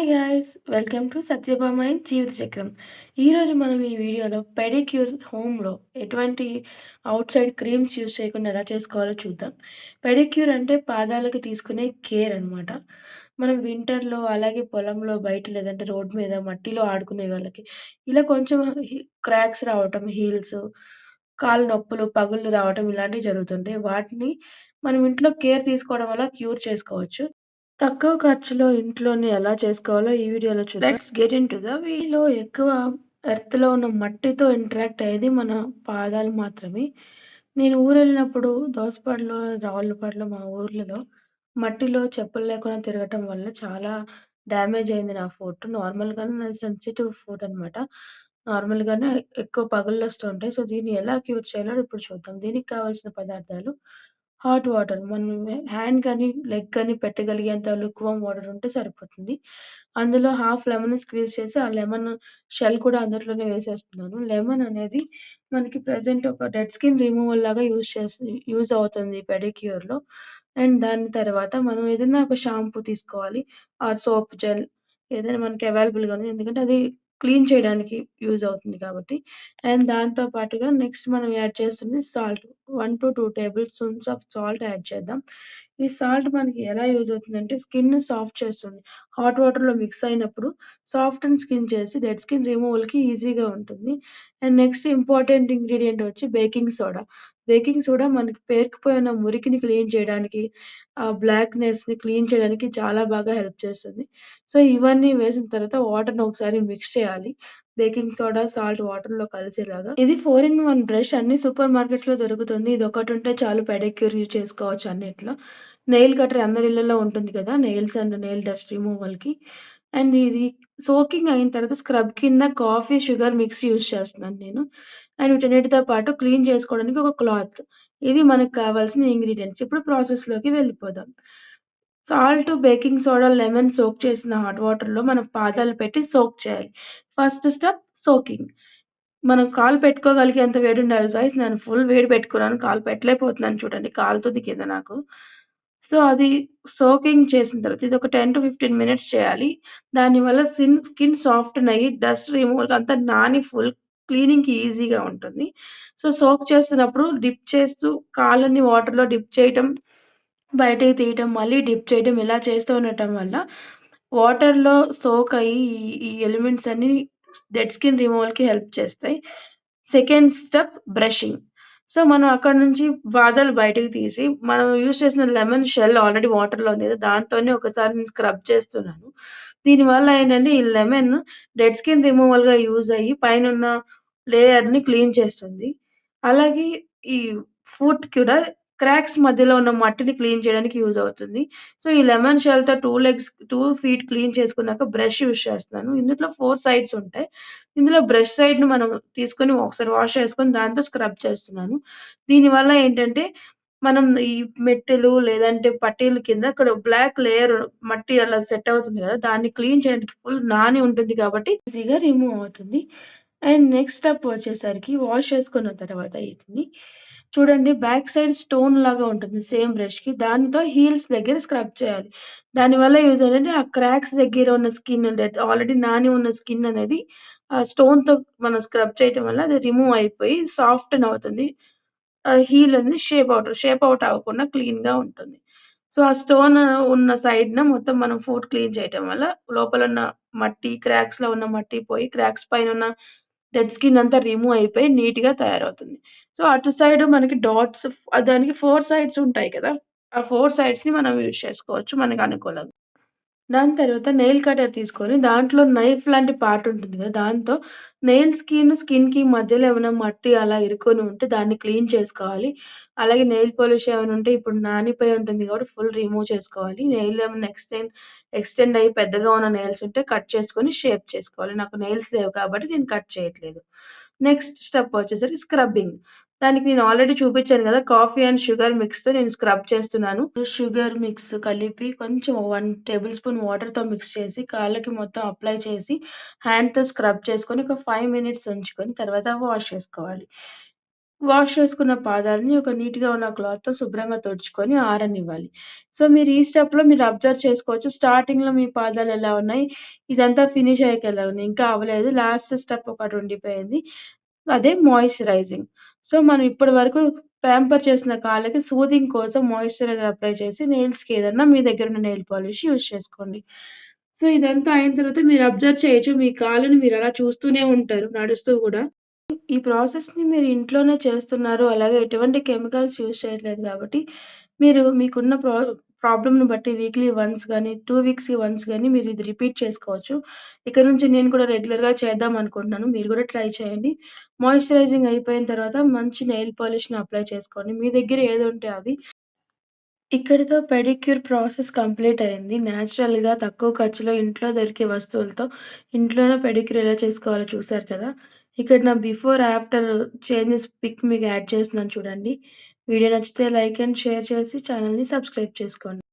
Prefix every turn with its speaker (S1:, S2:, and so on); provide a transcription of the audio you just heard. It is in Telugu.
S1: Hi guys! Welcome to Satyabhama Jeevitha Chakram. ఈరోజు మనం ఈ వీడియోలో పెడిక్యూర్ హోమ్‌లో ఎటువంటి ఔట్‌సైడ్ క్రీమ్స్ యూజ్ చేయకుండా ఎలా చేసుకోవాలో చూద్దాం. పెడిక్యూర్ అంటే పాదాలకి తీసుకునే కేర్ అనమాట. మనం వింటర్‌లో అలాగే పొలంలో బయట లేదంటే రోడ్ మీద మట్టిలో ఆడుకునే వాళ్ళకి ఇలా కొంచెం క్రాక్స్ రావటం, హీల్స్, కాళ్ళు నొప్పులు, పగుళ్ళు రావటం ఇలాంటివి జరుగుతుంటాయి. వాటిని మనం ఇంట్లో కేర్ తీసుకోవడం వల్ల క్యూర్ చేసుకోవచ్చు. తక్కువ ఖర్చులో ఇంట్లోనే ఎలా చేసుకోవాలో ఈ వీడియోలో చూద్దాం. Let's get into the video. ఎక్కువ ఎర్త్‌లో ఉన్న మట్టితో ఇంటరాక్ట్ అయ్యేది మన పాదాలు మాత్రమే. నేను ఊరెళ్ళినప్పుడు దోసపాడులో, రావులపాడులో మా ఊర్లలో మట్టిలో చెప్పులు లేకుండా తిరగటం వల్ల చాలా డ్యామేజ్ అయింది నా ఫుట్. నార్మల్‌గానే నాది సెన్సిటివ్ ఫుట్ అనమాట. నార్మల్‌గానే ఎక్కువ పగుళ్ళొస్తూ ఉంటాయి. సో, దీన్ని ఎలా క్యూర్ చేయాలో ఇప్పుడు చూద్దాం. దీనికి కావాల్సిన పదార్థాలు హాట్ వాటర్. మనం హ్యాండ్ కానీ, లెగ్ కానీ పెట్టగలిగేంత లుక్‌వార్మ్ వాటర్ ఉంటే సరిపోతుంది. అందులో హాఫ్ లెమన్ స్క్వీజ్ చేసి, ఆ లెమన్ షెల్ కూడా అందులోనే వేసేస్తున్నాను. లెమన్ అనేది మనకి ప్రెజెంట్ ఒక డెడ్ స్కిన్ రిమూవల్ లాగా యూజ్ అవుతుంది పెడిక్యూర్‌లో. అండ్ దాని తర్వాత మనం ఏదైనా ఒక షాంపూ తీసుకోవాలి. సోప్ జెల్ ఏదైనా మనకి అవైలబుల్‌గా ఉంది. ఎందుకంటే అది క్లీన్ చేయడానికి యూజ్ అవుతుంది కాబట్టి. అండ్ దాంతో పాటుగా నెక్స్ట్ మనం యాడ్ చేస్తుంది salt. 1-2 table spoons of salt add చేద్దాం. ఈ సాల్ట్ మనకి ఎలా యూజ్ అవుతుందంటే స్కిన్ సాఫ్ట్ చేస్తుంది. హాట్ వాటర్‌లో మిక్స్ అయినప్పుడు సాఫ్టెన్ స్కిన్ చేసి డెడ్ స్కిన్ రిమూవల్‌కి ఈజీగా ఉంటుంది. అండ్ నెక్స్ట్ ఇంపార్టెంట్ ఇంగ్రీడియెంట్ వచ్చి బేకింగ్ సోడా. బేకింగ్ సోడా మనకి పేరుకుపోయిన మురికిని క్లీన్ చేయడానికి, ఆ బ్లాక్‌నెస్‌ని క్లీన్ చేయడానికి చాలా బాగా హెల్ప్ చేస్తుంది. సో, ఇవన్నీ వేసిన తర్వాత వాటర్‌ని ఒకసారి మిక్స్ చేయాలి. బేకింగ్ సోడా, సాల్ట్ వాటర్‌లో కలిసేలాగా. ఇది 4 ఇన్ 1 బ్రష్ అన్ని సూపర్ మార్కెట్స్‌లో దొరుకుతుంది. ఇదొకటుంటే చాలు పెడిక్యూర్ యూజ్ చేసుకోవచ్చు అన్నిట్లో. నెయిల్ కటర్ అందరి ఇళ్లలో ఉంటుంది కదా! నెయిల్స్ అండ్ నెయిల్ డస్ట్ రిమూవల్‌కి. అండ్ ఇది సోకింగ్ అయిన తర్వాత స్క్రబ్ కింద కాఫీ, షుగర్ మిక్స్ యూజ్ చేస్తున్నాను నేను. అండ్ వీటన్నిటితో పాటు క్లీన్ చేసుకోవడానికి ఒక క్లాత్. ఇవి మనకు కావాల్సిన ఇంగ్రీడియెంట్స్. ఇప్పుడు ప్రాసెస్‌లోకి వెళ్ళిపోదాం. Salt, baking soda, lemon soak చేసిన హాట్ వాటర్‌లో మన పాదాలు పెట్టి సోక్ చేయాలి. First step soaking. మనం కాలు పెట్టుకోగలిగేంత వేడుండాలి గైస్. నేను ఫుల్ వేడి పెట్టుకున్నాను. కాలు పెట్టలేకపోతున్నాను చూడండి. కాలుతుంది కింద నాకు. సో, అది సోకింగ్ చేసిన తర్వాత ఇదొక 10-15 మినిట్స్ చేయాలి. దానివల్ల స్కిన్ సాఫ్టెన్ అయ్యి డస్ట్ రిమూవల్ అంతా నాని ఫుల్ క్లీనింగ్‌కి ఈజీగా ఉంటుంది. సో, సోక్ చేస్తున్నప్పుడు డిప్ చేస్తూ కాళ్ళని వాటర్‌లో డిప్ చేయటం, బయటకి తీయటం, మళ్ళీ డిప్ చేయటం ఇలా చేస్తూ ఉండటం వల్ల వాటర్‌లో సోక్ అయ్యి ఈ ఎలిమెంట్స్ అన్నీ డెడ్ స్కిన్ రిమూవల్‌కి హెల్ప్ చేస్తాయి. Second step brushing. సో, మనం అక్కడి నుంచి బాధలు బయటకి తీసి, మనం యూజ్ చేసిన లెమన్ షెల్ ఆల్రెడీ వాటర్‌లో ఉంది కదా! దాంతోనే ఒకసారి నేను స్క్రబ్ చేస్తున్నాను. దీనివల్ల ఏంటంటే, ఈ లెమన్ డెడ్ స్కిన్ రిమూవల్‌గా యూజ్ అయ్యి పైనున్న లేయర్‌ని క్లీన్ చేస్తుంది. అలాగే ఈ ఫుట్ కూడా క్రాక్స్ మధ్యలో ఉన్న మట్టిని క్లీన్ చేయడానికి యూజ్ అవుతుంది. సో, ఈ లెమన్ షెల్‌తో 2 ఫీట్ క్లీన్ చేసుకున్నాక బ్రష్ యూజ్ చేస్తున్నాను. ఇందులో 4 సైడ్స్ ఉంటాయి. ఇందులో బ్రష్ సైడ్‌ని మనం తీసుకొని ఒకసారి వాష్ చేసుకొని దాంతో స్క్రబ్ చేస్తున్నాను. దీనివల్ల ఏంటంటే, మనం ఈ మెట్టెలు లేదంటే పట్టీల కింద అక్కడ బ్లాక్ లేయర్ మట్టి అలా సెట్ అవుతుంది కదా! దాన్ని క్లీన్ చేయడానికి ఫుల్ నాని ఉంటుంది కాబట్టి ఈజీగా రిమూవ్ అవుతుంది. అండ్ నెక్స్ట్ స్టెప్ వచ్చేసరికి వాష్ చేసుకున్న తర్వాత వీటిని చూడండి బ్యాక్ సైడ్ స్టోన్ లాగా ఉంటుంది సేమ్ బ్రష్‌కి. దానితో హీల్స్ దగ్గర స్క్రబ్ చేయాలి. దానివల్ల యూజ్ ఏంటంటే ఆ క్రాక్స్ దగ్గర ఉన్న స్కిన్ ఆల్రెడీ నాని ఉన్న స్కిన్ అనేది ఆ స్టోన్‌తో మనం స్క్రబ్ చేయటం వల్ల అది రిమూవ్ అయిపోయి సాఫ్టెన్ అవుతుంది. హీల్ అనేది షేప్ ఔట్ అవ్వకుండా క్లీన్‌గా ఉంటుంది. సో, ఆ స్టోన్ ఉన్న సైడ్‌న మొత్తం మనం ఫుట్ క్లీన్ చేయటం వల్ల లోపలున్న మట్టి, క్రాక్స్‌లో ఉన్న మట్టి పోయి క్రాక్స్ పైనున్న డెడ్ స్కిన్ అంతా రిమూవ్ అయిపోయి నీట్‌గా తయారవుతుంది. సో, అటు సైడ్ మనకి డాట్స్ దానికి 4 సైడ్స్ ఉంటాయి కదా! ఆ 4 సైడ్స్‌ని మనం యూజ్ చేసుకోవచ్చు మనకు అనుకూలంగా. దాని తర్వాత నెయిల్ కటర్ తీసుకొని దాంట్లో నైఫ్ లాంటి పార్ట్ ఉంటుంది కదా! దాంతో స్కిన్‌కి మధ్యలో ఏమైనా మట్టి అలా ఇరుక్కొని ఉంటే దాన్ని క్లీన్ చేసుకోవాలి. అలాగే నెయిల్ పాలిష్ ఏమైనా ఉంటే ఇప్పుడు నానిపోయి ఉంటుంది కాబట్టి ఫుల్ రిమూవ్ చేసుకోవాలి. నెయిల్ ఏమన్నా ఎక్స్‌టెండ్ అయ్యి పెద్దగా ఉన్న నెయిల్స్ ఉంటే కట్ చేసుకొని షేప్ చేసుకోవాలి. నాకు నెయిల్స్ లేవు కాబట్టి నేను కట్ చేయట్లేదు. నెక్స్ట్ స్టెప్ వచ్చేసరికి స్క్రబ్బింగ్. దానికి నేను ఆల్రెడీ చూపించాను గదా! కాఫీ అండ్ షుగర్ మిక్స్‌తో నేను స్క్రబ్ చేస్తున్నాను. షుగర్ మిక్స్ కలిపి కొంచెం 1 టేబుల్ స్పూన్ వాటర్‌తో మిక్స్ చేసి కాళ్ళకి మొత్తం అప్లై చేసి హ్యాండ్‌తో స్క్రబ్ చేసుకొని ఒక 5 మినిట్స్ ఉంచుకొని తర్వాత వాష్ చేసుకోవాలి. వాష్ చేసుకున్న పాదాలని ఒక నీట్‌గా ఉన్న క్లాత్‌తో శుభ్రంగా తుడుచుకొని ఆరనివ్వాలి. సో, మీరు ఈ స్టెప్‌లో మీరు అబ్జర్వ్ చేసుకోవచ్చు. స్టార్టింగ్‌లో మీ పాదాలు ఎలా ఉన్నాయి, ఇదంతా ఫినిష్ అయ్యాక ఎలా ఉన్నాయి. ఇంకా అవ్వలేదు. లాస్ట్ స్టెప్ ఒకటి ఉండిపోయింది. అదే మాయిశ్చరైజింగ్. సో, మనం ఇప్పటి వరకు ప్యాంపర్ చేసిన కాళ్ళకి సూదింగ్ కోసం మాయిశ్చరైజర్ అప్లై చేసి నెయిల్స్‌కి ఏదన్నా మీ దగ్గరున్న నెయిల్ పాలిష్ యూజ్ చేసుకోండి. సో, ఇదంతా అయిన తర్వాత మీరు అబ్జర్వ్ చేయొచ్చు. మీ కాళ్ళని మీరలా చూస్తూనే ఉంటారు నడుస్తూ గూడా. ఈ ప్రాసెస్‌ని మీరు ఇంట్లోనే చేస్తున్నారు. అలాగే ఎటువంటి కెమికల్స్ యూజ్ చేయట్లేదు కాబట్టి, మీరు మీకున్న ప్రాబ్లమ్‌ని బట్టి వీక్లీ వన్స్ గాని, 2 వీక్స్‌కి వన్స్ గాని మీరు ఇది రిపీట్ చేసుకోవచ్చు. ఇక నుంచి నేను కూడా రెగ్యులర్‌గా చేద్దాం అనుకుంటున్నాను. మీరు కూడా ట్రై చేయండి. మాయిశ్చరైజింగ్ అయిపోయిన తర్వాత మంచి నెయిల్ పాలిష్‌ని అప్లై చేసుకోండి. మీ దగ్గర ఏదుంటే అది. ఇక్కడితో పెడిక్యూర్ ప్రాసెస్ కంప్లీట్ అయింది. నేచురల్‌గా తక్కువ ఖర్చులో ఇంట్లో దొరికే వస్తువులతో ఇంట్లోనే పెడిక్యూర్ ఎలా చేసుకోవాలో చూసారు కదా! ఇక్కడ నా బిఫోర్, ఆఫ్టర్ చేంజెస్ పిక్ మీకు యాడ్ చేస్తున్నాను చూడండి. వీడియో నచ్చితే లైక్ అండ్ షేర్ చేసి ఛానెల్‌ని సబ్స్క్రైబ్ చేసుకోండి.